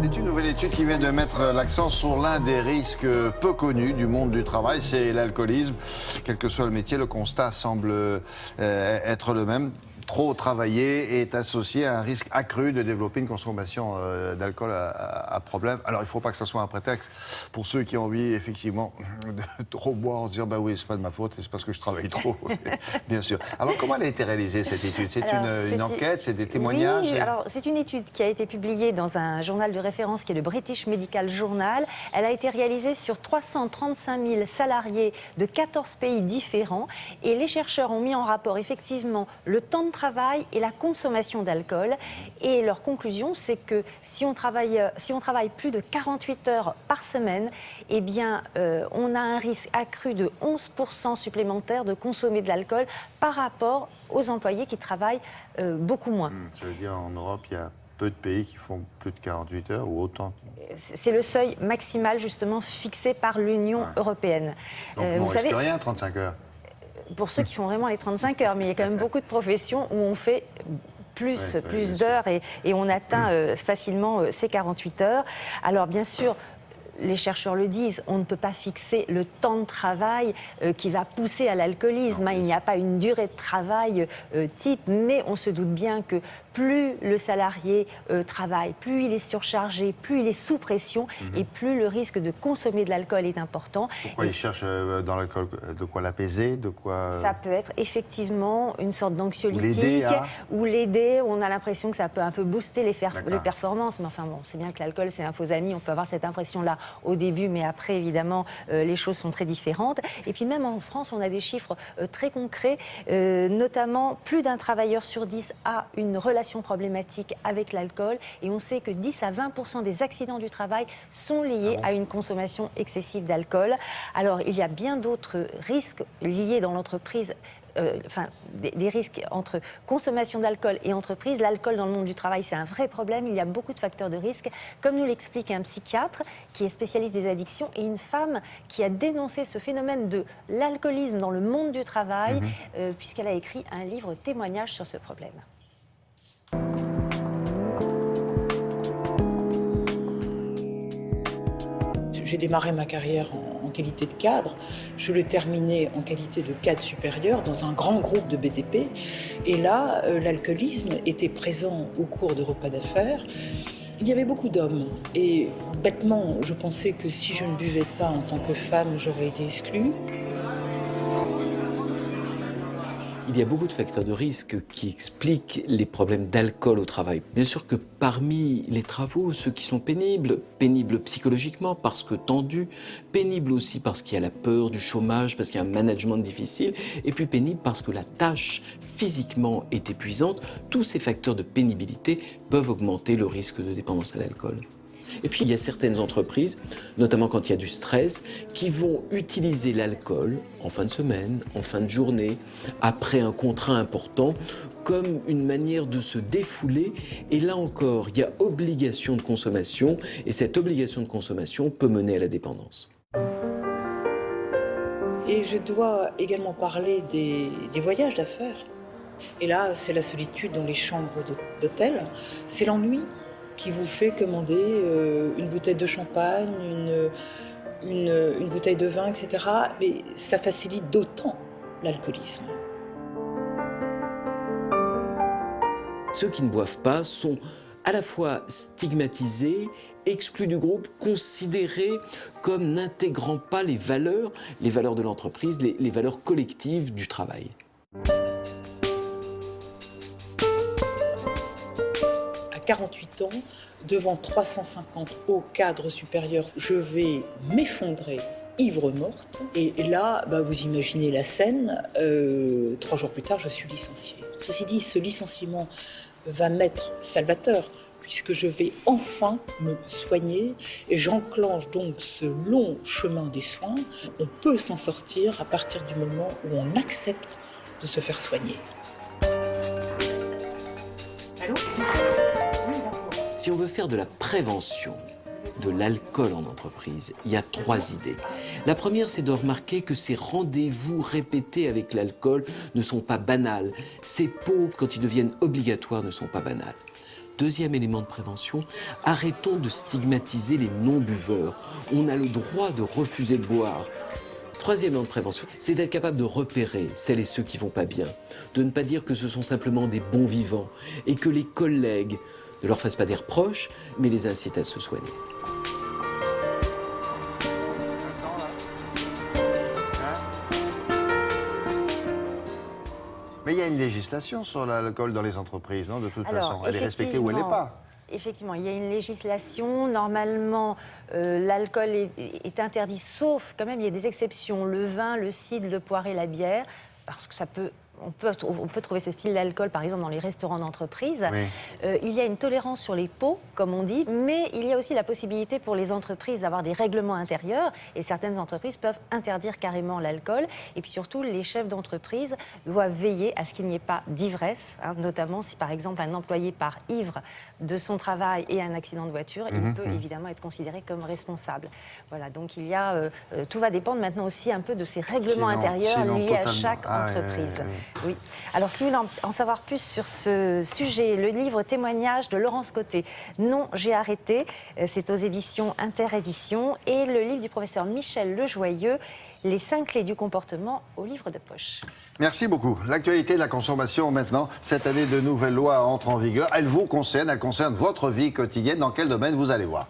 C'est une nouvelle étude qui vient de mettre l'accent sur l'un des risques peu connus du monde du travail, c'est l'alcoolisme. Quel que soit le métier, le constat semble être le même. Trop travailler est associé à un risque accru de développer une consommation d'alcool à problème. Alors, il ne faut pas que ce soit un prétexte pour ceux qui ont envie, effectivement, de trop boire en se disant « bah oui, c'est pas de ma faute, c'est parce que je travaille trop ». Bien sûr. Alors, comment elle a été réalisée, cette étude? C'est une enquête, c'est des témoignages? Oui, alors c'est une étude qui a été publiée dans un journal de référence qui est le British Medical Journal. Elle a été réalisée sur 335 000 salariés de 14 pays différents. Et les chercheurs ont mis en rapport, effectivement, le temps de travail et la consommation d'alcool. Et leur conclusion, c'est que si on travaille plus de 48 heures par semaine, eh bien, on a un risque accru de 11% supplémentaire de consommer de l'alcool par rapport aux employés qui travaillent beaucoup moins. Ça veut dire en Europe, il y a peu de pays qui font plus de 48 heures ou autant? C'est le seuil maximal, justement, fixé par l'Union européenne. Donc, on ne risque rien, 35 heures? Pour ceux qui font vraiment les 35 heures, mais il y a quand même beaucoup de professions où on fait plus d'heures et on atteint facilement ces 48 heures. Alors bien sûr, les chercheurs le disent, on ne peut pas fixer le temps de travail qui va pousser à l'alcoolisme. Il n'y a pas une durée de travail type, mais on se doute bien que plus le salarié travaille, plus il est surchargé, plus il est sous pression et plus le risque de consommer de l'alcool est important. Pourquoi il cherche dans l'alcool de quoi l'apaiser, de quoi... Ça peut être effectivement une sorte d'anxiolytique ou l'aider. On a l'impression que ça peut un peu booster les performances. Mais enfin bon, c'est bien que l'alcool c'est un faux ami. On peut avoir cette impression-là au début, mais après évidemment les choses sont très différentes. Et puis même en France, on a des chiffres très concrets, notamment plus d'un travailleur sur 10 a une relation problématique avec l'alcool et on sait que 10 à 20% des accidents du travail sont liés à une consommation excessive d'alcool. Alors il y a bien d'autres risques liés dans l'entreprise. Des risques entre consommation d'alcool et entreprise. L'alcool dans le monde du travail, c'est un vrai problème. Il y a beaucoup de facteurs de risque, comme nous l'explique un psychiatre qui est spécialiste des addictions et une femme qui a dénoncé ce phénomène de l'alcoolisme dans le monde du travail, puisqu'elle a écrit un livre témoignage sur ce problème. J'ai démarré ma carrière en qualité de cadre, je l'ai terminée en qualité de cadre supérieur dans un grand groupe de BTP. Et là, l'alcoolisme était présent au cours de repas d'affaires. Il y avait beaucoup d'hommes et bêtement, je pensais que si je ne buvais pas en tant que femme, j'aurais été exclue. Il y a beaucoup de facteurs de risque qui expliquent les problèmes d'alcool au travail. Bien sûr que parmi les travaux, ceux qui sont pénibles psychologiquement parce que tendus, pénibles aussi parce qu'il y a la peur du chômage, parce qu'il y a un management difficile, et puis pénibles parce que la tâche physiquement est épuisante, tous ces facteurs de pénibilité peuvent augmenter le risque de dépendance à l'alcool. Et puis il y a certaines entreprises, notamment quand il y a du stress, qui vont utiliser l'alcool en fin de semaine, en fin de journée, après un contrat important, comme une manière de se défouler. Et là encore, il y a obligation de consommation, et cette obligation de consommation peut mener à la dépendance. Et je dois également parler des voyages d'affaires. Et là, c'est la solitude dans les chambres d'hôtel, c'est l'ennui qui vous fait commander une bouteille de champagne, une bouteille de vin, etc. Mais ça facilite d'autant l'alcoolisme. Ceux qui ne boivent pas sont à la fois stigmatisés, exclus du groupe, considérés comme n'intégrant pas les valeurs de l'entreprise, les valeurs collectives du travail. À 48 ans, devant 350 hauts cadres supérieurs, je vais m'effondrer ivre morte. Et là, vous imaginez la scène, 3 jours plus tard, je suis licenciée. Ceci dit, ce licenciement va m'être salvateur, puisque je vais enfin me soigner et j'enclenche donc ce long chemin des soins. On peut s'en sortir à partir du moment où on accepte de se faire soigner. Allô ? Si on veut faire de la prévention de l'alcool en entreprise, il y a 3 idées. La première, c'est de remarquer que ces rendez-vous répétés avec l'alcool ne sont pas banals. Ces pots, quand ils deviennent obligatoires, ne sont pas banals. Deuxième élément de prévention, arrêtons de stigmatiser les non-buveurs. On a le droit de refuser de boire. Troisième élément de prévention, c'est d'être capable de repérer celles et ceux qui vont pas bien, de ne pas dire que ce sont simplement des bons vivants et que les collègues ne leur fassent pas des reproches, mais les incitent à se soigner. Mais il y a une législation sur l'alcool dans les entreprises, non, de toute façon. Elle est respectée ou elle n'est pas. Effectivement, il y a une législation. Normalement, l'alcool est interdit, sauf quand même, il y a des exceptions. Le vin, le cidre, le poiré, la bière, parce que ça peut... On peut trouver ce style d'alcool, par exemple, dans les restaurants d'entreprise. Oui. Il y a une tolérance sur les pots, comme on dit, mais il y a aussi la possibilité pour les entreprises d'avoir des règlements intérieurs. Et certaines entreprises peuvent interdire carrément l'alcool. Et puis surtout, les chefs d'entreprise doivent veiller à ce qu'il n'y ait pas d'ivresse, hein, notamment si, par exemple, un employé part ivre de son travail et un accident de voiture, il peut évidemment être considéré comme responsable. Voilà, donc il y a... tout va dépendre maintenant aussi un peu de ces règlements intérieurs liés à chaque entreprise. Oui. Alors, si vous voulez en savoir plus sur ce sujet, le livre témoignage de Laurence Côté, Non, j'ai arrêté, c'est aux éditions Interéditions, et le livre du professeur Michel Lejoyeux, Les 5 clés du comportement au livre de poche. Merci beaucoup. L'actualité de la consommation maintenant, cette année de nouvelles lois entrent en vigueur. Elle vous concerne, elle concerne votre vie quotidienne. Dans quel domaine vous allez voir?